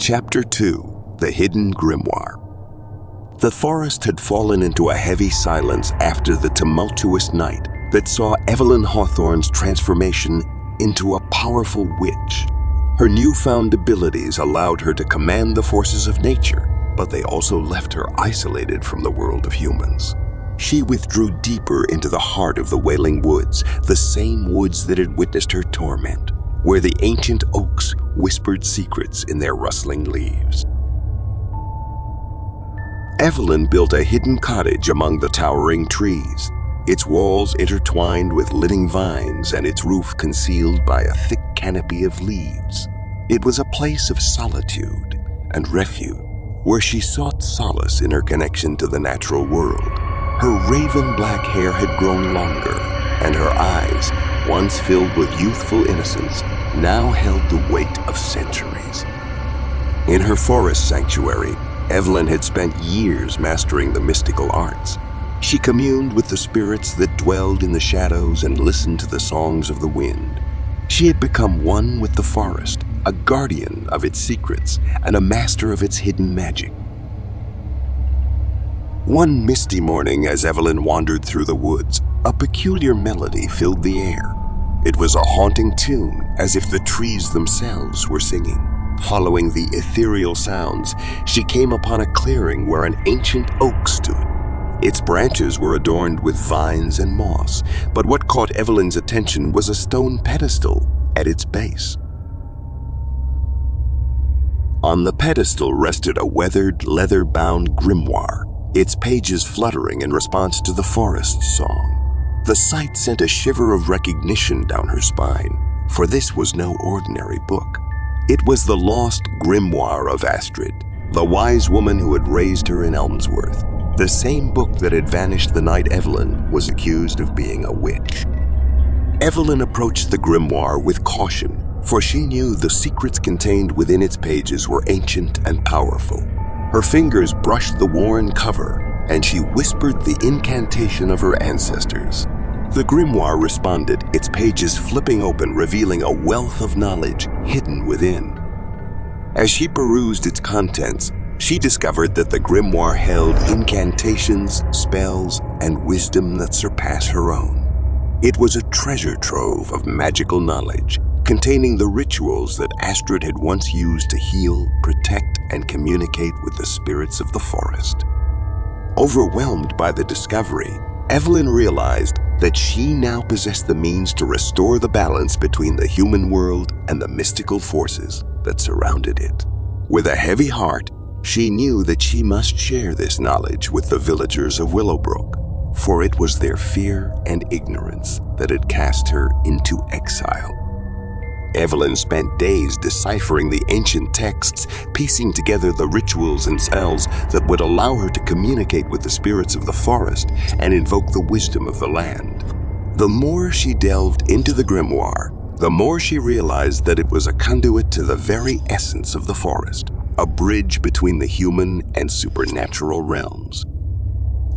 Chapter 2: The Hidden Grimoire. The forest had fallen into a heavy silence after the tumultuous night that saw Evelyn Hawthorne's transformation into a powerful witch. Her newfound abilities allowed her to command the forces of nature, but they also left her isolated from the world of humans. She withdrew deeper into the heart of the Wailing Woods, the same woods that had witnessed her torment, where the ancient oaks whispered secrets in their rustling leaves. Evelyn built a hidden cottage among the towering trees, its walls intertwined with living vines and its roof concealed by a thick canopy of leaves. It was a place of solitude and refuge, where she sought solace in her connection to the natural world. Her raven-black hair had grown longer, and her eyes, once filled with youthful innocence, now held the weight of centuries. In her forest sanctuary, Evelyn had spent years mastering the mystical arts. She communed with the spirits that dwelled in the shadows and listened to the songs of the wind. She had become one with the forest, a guardian of its secrets and a master of its hidden magic. One misty morning, as Evelyn wandered through the woods, a peculiar melody filled the air. It was a haunting tune, as if the trees themselves were singing. Following the ethereal sounds, she came upon a clearing where an ancient oak stood. Its branches were adorned with vines and moss, but what caught Evelyn's attention was a stone pedestal at its base. On the pedestal rested a weathered, leather-bound grimoire, its pages fluttering in response to the forest's song. The sight sent a shiver of recognition down her spine, for this was no ordinary book. It was the lost Grimoire of Astrid, the wise woman who had raised her in Elmsworth, the same book that had vanished the night Evelyn was accused of being a witch. Evelyn approached the grimoire with caution, for she knew the secrets contained within its pages were ancient and powerful. Her fingers brushed the worn cover, and she whispered the incantation of her ancestors. The grimoire responded, its pages flipping open, revealing a wealth of knowledge hidden within. As she perused its contents, she discovered that the grimoire held incantations, spells, and wisdom that surpassed her own. It was a treasure trove of magical knowledge, containing the rituals that Astrid had once used to heal, protect, and communicate with the spirits of the forest. Overwhelmed by the discovery, Evelyn realized that she now possessed the means to restore the balance between the human world and the mystical forces that surrounded it. With a heavy heart, she knew that she must share this knowledge with the villagers of Willowbrook, for it was their fear and ignorance that had cast her into exile. Evelyn spent days deciphering the ancient texts, piecing together the rituals and spells that would allow her to communicate with the spirits of the forest and invoke the wisdom of the land. The more she delved into the grimoire, the more she realized that it was a conduit to the very essence of the forest, a bridge between the human and supernatural realms.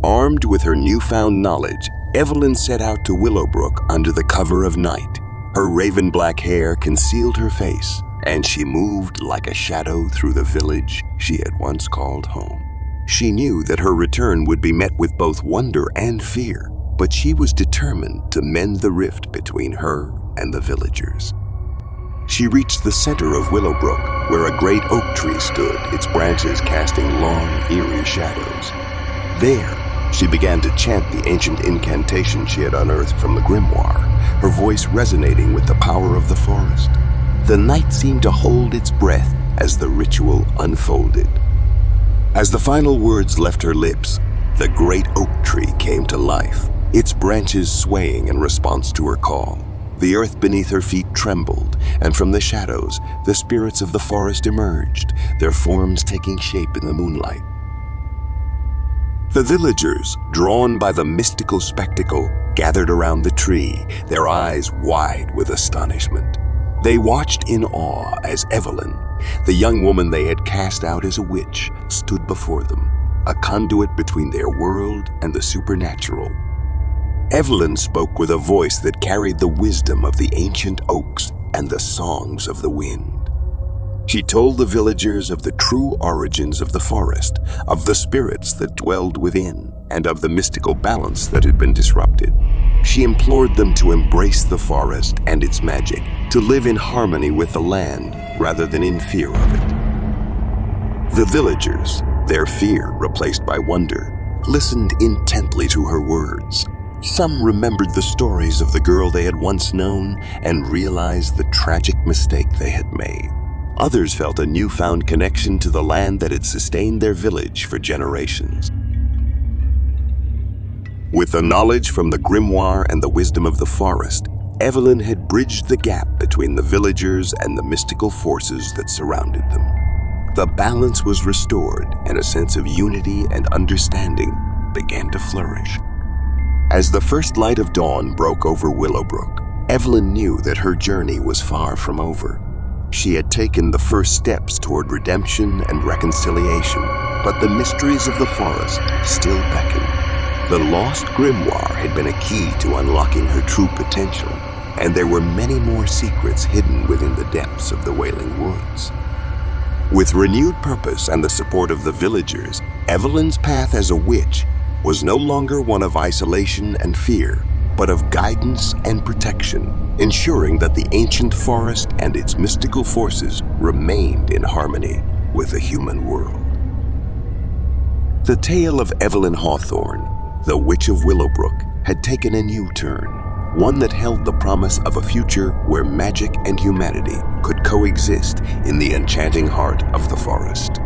Armed with her newfound knowledge, Evelyn set out to Willowbrook under the cover of night. Her raven-black hair concealed her face, and she moved like a shadow through the village she had once called home. She knew that her return would be met with both wonder and fear, but she was determined to mend the rift between her and the villagers. She reached the center of Willowbrook, where a great oak tree stood, its branches casting long, eerie shadows. There, she began to chant the ancient incantation she had unearthed from the grimoire, her voice resonating with the power of the forest. The night seemed to hold its breath as the ritual unfolded. As the final words left her lips, the great oak tree came to life, its branches swaying in response to her call. The earth beneath her feet trembled, and from the shadows, the spirits of the forest emerged, their forms taking shape in the moonlight. The villagers, drawn by the mystical spectacle, gathered around the tree, their eyes wide with astonishment. They watched in awe as Evelyn, the young woman they had cast out as a witch, stood before them, a conduit between their world and the supernatural. Evelyn spoke with a voice that carried the wisdom of the ancient oaks and the songs of the wind. She told the villagers of the true origins of the forest, of the spirits that dwelled within, and of the mystical balance that had been disrupted. She implored them to embrace the forest and its magic, to live in harmony with the land rather than in fear of it. The villagers, their fear replaced by wonder, listened intently to her words. Some remembered the stories of the girl they had once known and realized the tragic mistake they had made. Others felt a newfound connection to the land that had sustained their village for generations. With the knowledge from the Grimoire and the wisdom of the forest, Evelyn had bridged the gap between the villagers and the mystical forces that surrounded them. The balance was restored, and a sense of unity and understanding began to flourish. As the first light of dawn broke over Willowbrook, Evelyn knew that her journey was far from over. She had taken the first steps toward redemption and reconciliation, but the mysteries of the forest still beckoned. The lost grimoire had been a key to unlocking her true potential, and there were many more secrets hidden within the depths of the Wailing Woods. With renewed purpose and the support of the villagers, Evelyn's path as a witch was no longer one of isolation and fear, but of guidance and protection, ensuring that the ancient forest and its mystical forces remained in harmony with the human world. The tale of Evelyn Hawthorne, the Witch of Willowbrook, had taken a new turn, one that held the promise of a future where magic and humanity could coexist in the enchanting heart of the forest.